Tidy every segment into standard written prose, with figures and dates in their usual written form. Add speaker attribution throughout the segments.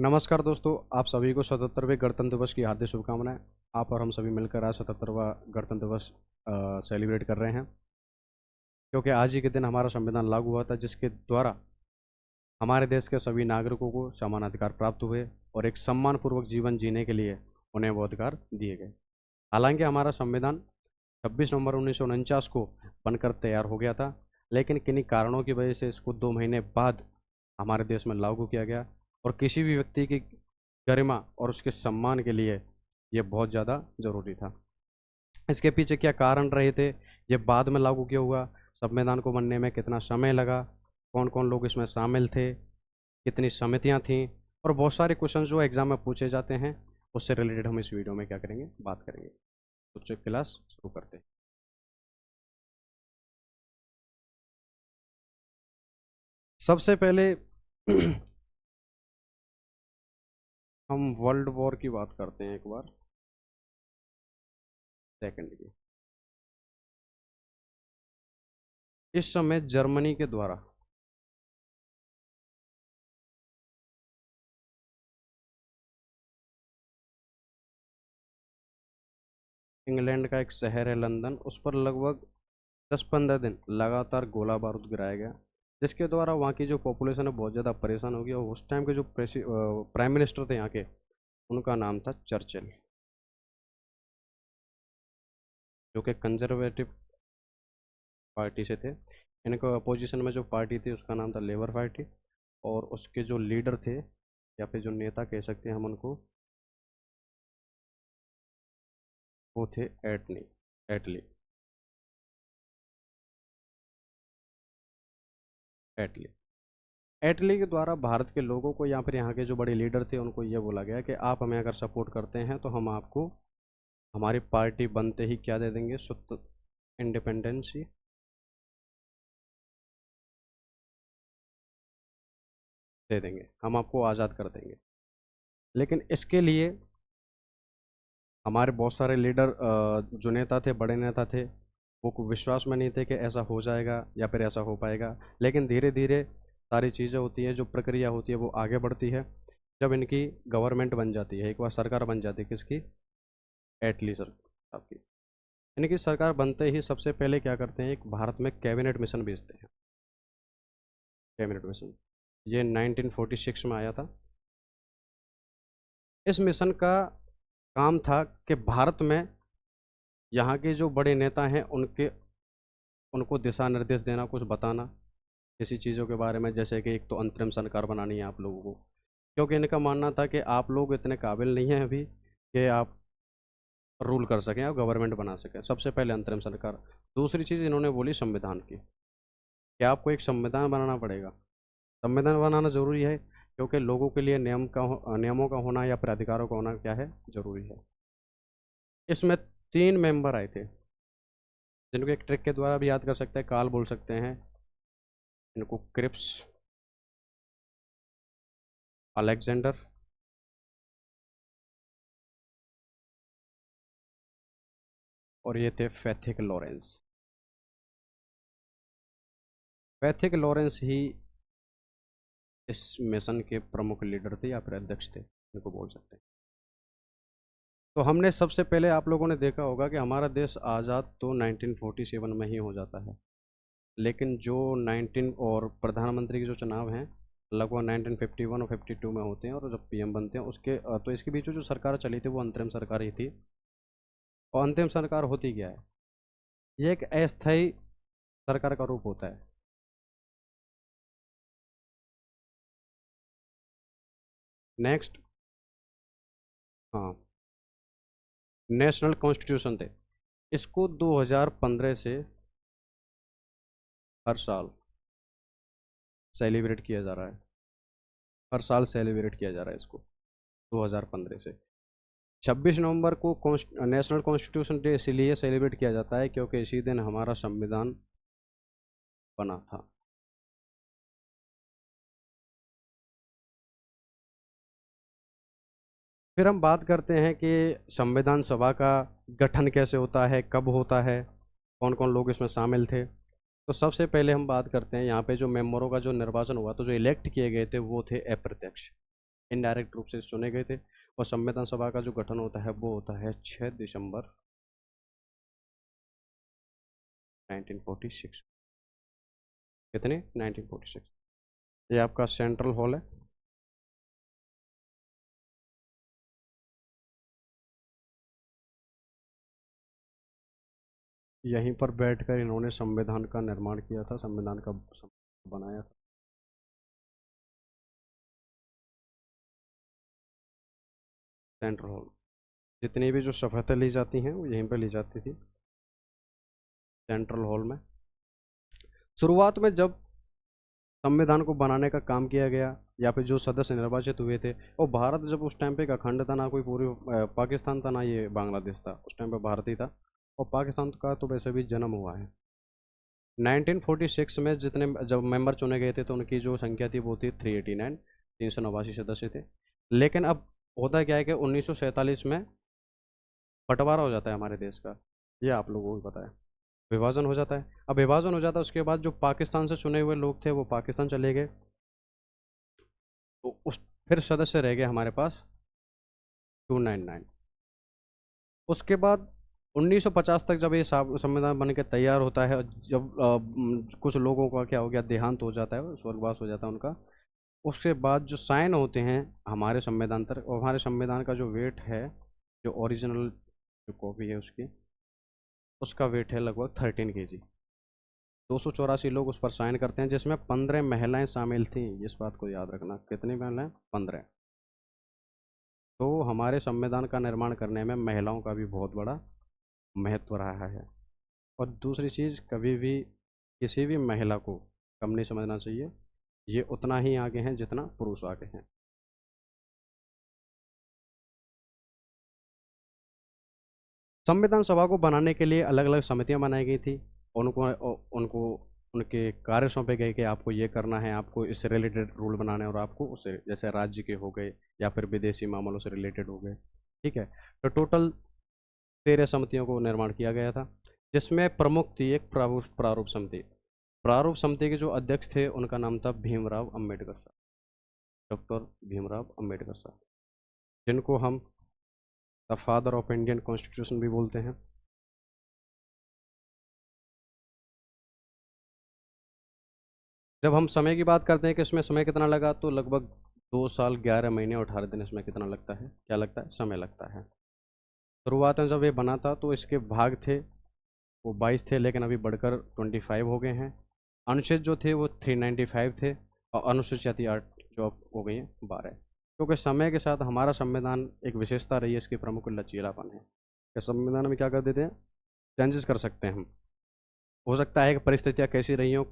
Speaker 1: नमस्कार दोस्तों, आप सभी को 77वें गणतंत्र दिवस की हार्दिक शुभकामनाएं। आप और हम सभी मिलकर आज 77वां गणतंत्र दिवस सेलिब्रेट कर रहे हैं, क्योंकि आज ही के दिन हमारा संविधान लागू हुआ था, जिसके द्वारा हमारे देश के सभी नागरिकों को समान अधिकार प्राप्त हुए और एक सम्मानपूर्वक जीवन जीने के लिए उन्हें वो अधिकार दिए गए। हालांकि हमारा संविधान 26 नवंबर 1949 को बनकर तैयार हो गया था, लेकिन किन्हीं कारणों की वजह से इसको 2 महीने बाद हमारे देश में लागू किया गया और किसी भी व्यक्ति की गरिमा और उसके सम्मान के लिए ये बहुत ज़्यादा ज़रूरी था। इसके पीछे क्या कारण रहे थे, ये बाद में लागू क्यों हुआ, संविधान को बनने में कितना समय लगा, कौन कौन लोग इसमें शामिल थे, कितनी समितियां थीं, और बहुत सारे क्वेश्चन जो एग्जाम में पूछे जाते हैं, उससे रिलेटेड हम इस वीडियो में क्या करेंगे, बात करेंगे। तो क्लास शुरू करते हैं। सबसे पहले हम वर्ल्ड वॉर की बात करते हैं एक बार, सेकंड की। इस समय जर्मनी के द्वारा इंग्लैंड का एक शहर है लंदन, उस पर लगभग 10-15 दिन लगातार गोला बारूद गिराया गया, जिसके द्वारा वहाँ की जो पॉपुलेशन है बहुत ज़्यादा परेशान हो गई। और उस टाइम के जो प्राइम मिनिस्टर थे यहाँ के, उनका नाम था चर्चिल, जो कि कंजर्वेटिव पार्टी से थे। इनके अपोजिशन में जो पार्टी थी उसका नाम था लेबर पार्टी, और उसके जो लीडर थे या फिर जो नेता कह सकते हैं हम उनको, वो थे एटनी एटली एटली एटली के द्वारा भारत के लोगों को या फिर यहाँ के जो बड़े लीडर थे उनको ये बोला गया कि आप हमें अगर सपोर्ट करते हैं तो हम आपको हमारी पार्टी बनते ही क्या दे देंगे, स्वतंत्र इंडिपेंडेंसी दे देंगे, हम आपको आज़ाद कर देंगे। लेकिन इसके लिए हमारे बहुत सारे लीडर, जो नेता थे, बड़े नेता थे, वो विश्वास में नहीं थे कि ऐसा हो जाएगा या फिर ऐसा हो पाएगा। लेकिन धीरे धीरे सारी चीज़ें होती हैं, जो प्रक्रिया होती है वो आगे बढ़ती है। जब इनकी गवर्नमेंट बन जाती है, एक बार सरकार बन जाती है, किसकी, एटली सरकार की। इनकी सरकार बनते ही सबसे पहले क्या करते हैं, एक भारत में कैबिनेट मिशन भेजते हैं। कैबिनेट मिशन ये 1946 में आया था। इस मिशन का काम था कि भारत में यहाँ के जो बड़े नेता हैं उनको दिशा निर्देश देना, कुछ बताना किसी चीज़ों के बारे में, जैसे कि एक तो अंतरिम सरकार बनानी है आप लोगों को, क्योंकि इनका मानना था कि आप लोग इतने काबिल नहीं हैं अभी कि आप रूल कर सकें, आप गवर्नमेंट बना सकें। सबसे पहले अंतरिम सरकार। दूसरी चीज़ इन्होंने बोली संविधान की, कि आपको एक संविधान बनाना पड़ेगा। संविधान बनाना जरूरी है, क्योंकि लोगों के लिए नियमों का होना या फिर अधिकारों का होना क्या है, जरूरी है। इसमें 3 मेंबर आए थे, जिनको एक ट्रिक के द्वारा भी याद कर सकते हैं, काल बोल सकते हैं इनको, क्रिप्स, अलेक्जेंडर और ये थे फैथिक लॉरेंस। फैथिक लॉरेंस ही इस मिशन के प्रमुख लीडर थे या फिर अध्यक्ष थे, इनको बोल सकते हैं। तो हमने सबसे पहले, आप लोगों ने देखा होगा कि हमारा देश आज़ाद तो 1947 में ही हो जाता है, लेकिन जो 19 और प्रधानमंत्री के जो चुनाव हैं लगभग 1951 और 52 में होते हैं, और जब पीएम बनते हैं उसके तो इसके बीच में जो सरकार चली थी वो अंतरिम सरकार ही थी। और अंतिम सरकार होती क्या है, ये एक अस्थायी सरकार का रूप होता है। नेक्स्ट, हाँ, नेशनल कॉन्स्टिट्यूशन थे। इसको 2015 से हर साल सेलिब्रेट किया जा रहा है, हर साल सेलिब्रेट किया जा रहा है इसको 2015 से। 26 नवंबर को नेशनल कॉन्स्टिट्यूशन डे इसीलिए सेलिब्रेट किया जाता है क्योंकि इसी दिन हमारा संविधान बना था। फिर हम बात करते हैं कि संविधान सभा का गठन कैसे होता है, कब होता है, कौन कौन लोग इसमें शामिल थे। तो सबसे पहले हम बात करते हैं यहाँ पे जो मेंबरों का जो निर्वाचन हुआ, तो जो इलेक्ट किए गए थे वो थे अप्रत्यक्ष। इनडायरेक्ट रूप से चुने गए थे। और संविधान सभा का जो गठन होता है वो होता है 6 दिसंबर 1946। कितने? 1946। ये आपका सेंट्रल हॉल है। यहीं पर बैठकर इन्होंने संविधान का निर्माण किया था, संविधान का बनाया था। सेंट्रल हॉल, जितनी भी जो शपथें ली जाती हैं वो यहीं पर ली जाती थी, सेंट्रल हॉल में। शुरुआत में जब संविधान को बनाने का काम किया गया या फिर जो सदस्य निर्वाचित हुए थे, और भारत जब उस टाइम पे एक अखंड था, ना कोई पूरी पाकिस्तान था ना ये बांग्लादेश था, उस टाइम पे भारत ही था। और पाकिस्तान का तो वैसे भी जन्म हुआ है। 1946 में जितने जब मेंबर चुने गए थे तो उनकी जो संख्या थी वो थी 389, 389 सदस्य थे। लेकिन अब होता क्या है कि 1947 में बंटवारा हो जाता है हमारे देश का, ये आप लोगों को भी पता है। विभाजन हो जाता है। अब विभाजन हो जाता है, उसके बाद जो पाकिस्तान से चुने हुए लोग थे वो पाकिस्तान चले गए, तो उस फिर सदस्य रह गए हमारे पास 299। उसके बाद 1950 तक जब ये संविधान बन के तैयार होता है, जब कुछ लोगों का क्या हो गया, देहांत हो जाता है, स्वर्गवास हो जाता है उनका। उसके बाद जो साइन होते हैं हमारे संविधान तक, और हमारे संविधान का जो वेट है, जो ओरिजिनल जो कॉपी है उसकी, उसका वेट है लगभग 13 kg। 284 लोग उस पर साइन करते हैं, जिसमें 15 महिलाएं शामिल थी। इस बात को याद रखना, कितनी महिलाएं? 15। तो हमारे संविधान का निर्माण करने में महिलाओं का भी बहुत बड़ा महत्व रहा है। और दूसरी चीज़, कभी भी किसी भी महिला को कम नहीं समझना चाहिए, ये उतना ही आगे हैं जितना पुरुष आगे हैं। संविधान सभा को बनाने के लिए अलग अलग समितियां बनाई गई थी। उनको उनको उनके कार्य सौंपे गए कि आपको ये करना है, आपको इससे रिलेटेड रूल बनाने हैं, और आपको उससे, जैसे राज्य के हो गए या फिर विदेशी मामलों से रिलेटेड हो गए, ठीक है। तो टोटल 13 समितियों को निर्माण किया गया था, जिसमें प्रमुख थी एक प्रारूप समिति। प्रारूप समिति के जो अध्यक्ष थे उनका नाम था भीमराव अम्बेडकर साहब, डॉक्टर भीमराव अम्बेडकर साहब, जिनको हम the father of Indian constitution भी बोलते हैं। जब हम समय की बात करते हैं कि इसमें समय कितना लगा, तो लगभग 2 साल 11 महीने और 18 दिन इसमें कितना लगता है, क्या लगता है, समय लगता है। शुरुआत में जब ये बना था तो इसके भाग थे वो 22 थे, लेकिन अभी बढ़कर 25 हो गए हैं। अनुच्छेद जो थे वो 395 थे, और अनुसूचित 8 जो अब हो गई हैं 12। क्योंकि समय के साथ हमारा संविधान एक विशेषता रही है, इसकी प्रमुख लचीलापन है कि संविधान में क्या कर देते हैं, चेंजेस कर सकते हैं हम। हो सकता है कि परिस्थितियाँ कैसी रही हों,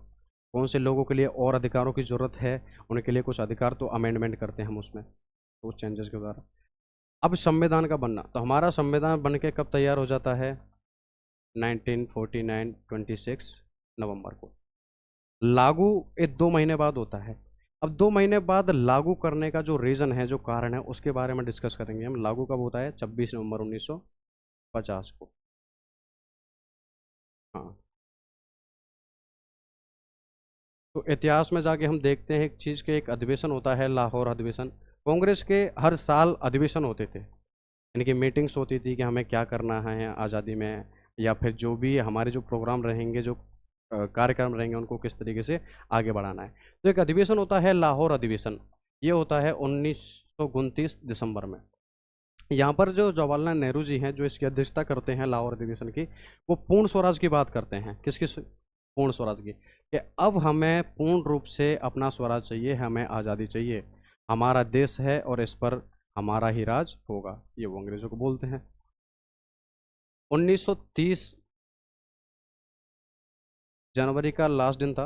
Speaker 1: कौन से लोगों के लिए और अधिकारों की ज़रूरत है, उनके लिए कुछ अधिकार, तो अमेंडमेंट करते हैं हम उसमें, तो उस चेंजेस के द्वारा। अब संविधान का बनना, तो हमारा संविधान बन के कब तैयार हो जाता है, 1949 26 नवंबर को। लागू एक 2 महीने बाद होता है। अब 2 महीने बाद लागू करने का जो रीज़न है, जो कारण है, उसके बारे में डिस्कस करेंगे हम। लागू कब होता है, 26 नवंबर 1950 को। हाँ, तो इतिहास में जाके हम देखते हैं एक चीज़ के, एक अधिवेशन होता है, लाहौर अधिवेशन। कांग्रेस के हर साल अधिवेशन होते थे, यानी कि मीटिंग्स होती थी कि हमें क्या करना है आज़ादी में, या फिर जो भी हमारे जो प्रोग्राम रहेंगे, जो कार्यक्रम रहेंगे, उनको किस तरीके से आगे बढ़ाना है। तो एक अधिवेशन होता है लाहौर अधिवेशन, ये होता है 1929 दिसंबर में। यहाँ पर जो जवाहरलाल नेहरू जी हैं, जो इसकी अध्यक्षता करते हैं लाहौर अधिवेशन की, वो पूर्ण स्वराज की बात करते हैं। किसकी? पूर्ण स्वराज की, कि अब हमें पूर्ण रूप से अपना स्वराज चाहिए, हमें आज़ादी चाहिए, हमारा देश है और इस पर हमारा ही राज होगा, ये वो अंग्रेजों को बोलते हैं। 1930 जनवरी का लास्ट दिन था।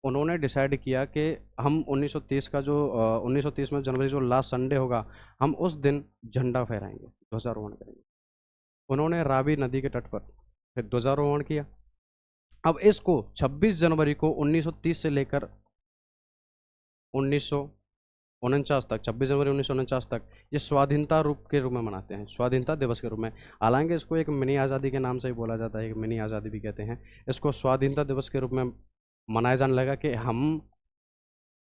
Speaker 1: उन्होंने डिसाइड किया कि हम 1930 का जो 1930 में जनवरी जो लास्ट संडे होगा, हम उस दिन झंडा फहराएंगे, ध्वजारोहण करेंगे। उन्होंने रावी नदी के तट पर फिर ध्वजारोहण किया। अब इसको 26 जनवरी को 1930 से लेकर 1949 तक, 26 जनवरी 1949 तक, ये स्वाधीनता रूप के रूप में मनाते हैं, स्वाधीनता दिवस के रूप में। हालांकि इसको एक मिनी आज़ादी के नाम से ही बोला जाता है, एक मिनी आज़ादी भी कहते हैं इसको। स्वाधीनता दिवस के रूप में मनाया जाने लगा कि हम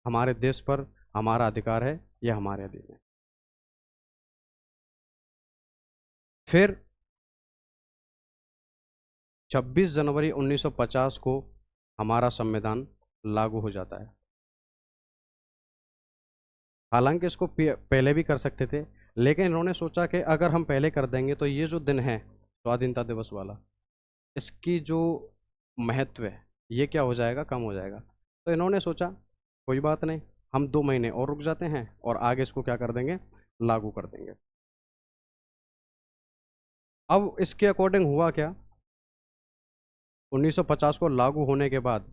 Speaker 1: हमारे देश पर हमारा अधिकार है, यह हमारे अधीन है। फिर 26 जनवरी 1950 को हमारा संविधान लागू हो जाता है। हालांकि इसको पहले भी कर सकते थे, लेकिन इन्होंने सोचा कि अगर हम पहले कर देंगे तो ये जो दिन है स्वाधीनता दिवस वाला, इसकी जो महत्व है ये क्या हो जाएगा, कम हो जाएगा। तो इन्होंने सोचा कोई बात नहीं, हम 2 महीने और रुक जाते हैं और आगे इसको क्या कर देंगे, लागू कर देंगे। अब इसके अकॉर्डिंग हुआ क्या, 1950 को लागू होने के बाद,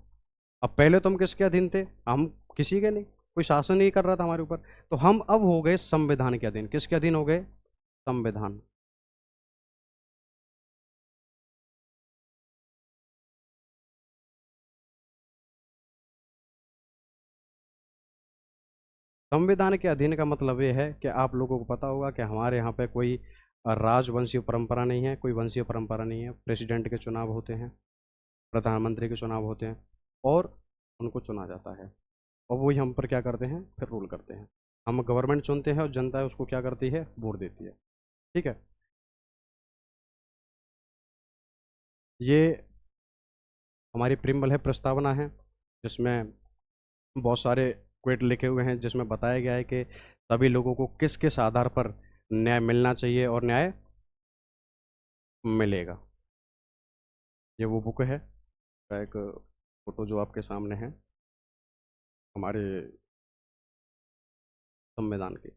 Speaker 1: अब पहले तो हम किसके अधीन थे, हम किसी के नहीं, कोई शासन नहीं कर रहा था हमारे ऊपर, तो हम अब हो गए संविधान के अधीन। किसके अधीन हो गए, संविधान। संविधान के अधीन का मतलब ये है कि आप लोगों को पता होगा कि हमारे यहाँ पे कोई राजवंशीय परंपरा नहीं है, कोई वंशीय परंपरा नहीं है। प्रेसिडेंट के चुनाव होते हैं, प्रधानमंत्री के चुनाव होते हैं, और उनको चुना जाता है, और वही हम पर क्या करते हैं, फिर रूल करते हैं। हम गवर्नमेंट चुनते हैं और जनता है उसको क्या करती है, वोट देती है। ठीक है, ये हमारी प्रिम्बल है, प्रस्तावना है, जिसमें बहुत सारे क्वेट लिखे हुए हैं, जिसमें बताया गया है कि सभी लोगों को किस किस आधार पर न्याय मिलना चाहिए और न्याय मिलेगा। ये वो बुक है का एक फोटो जो आपके सामने है हमारे संविधान की।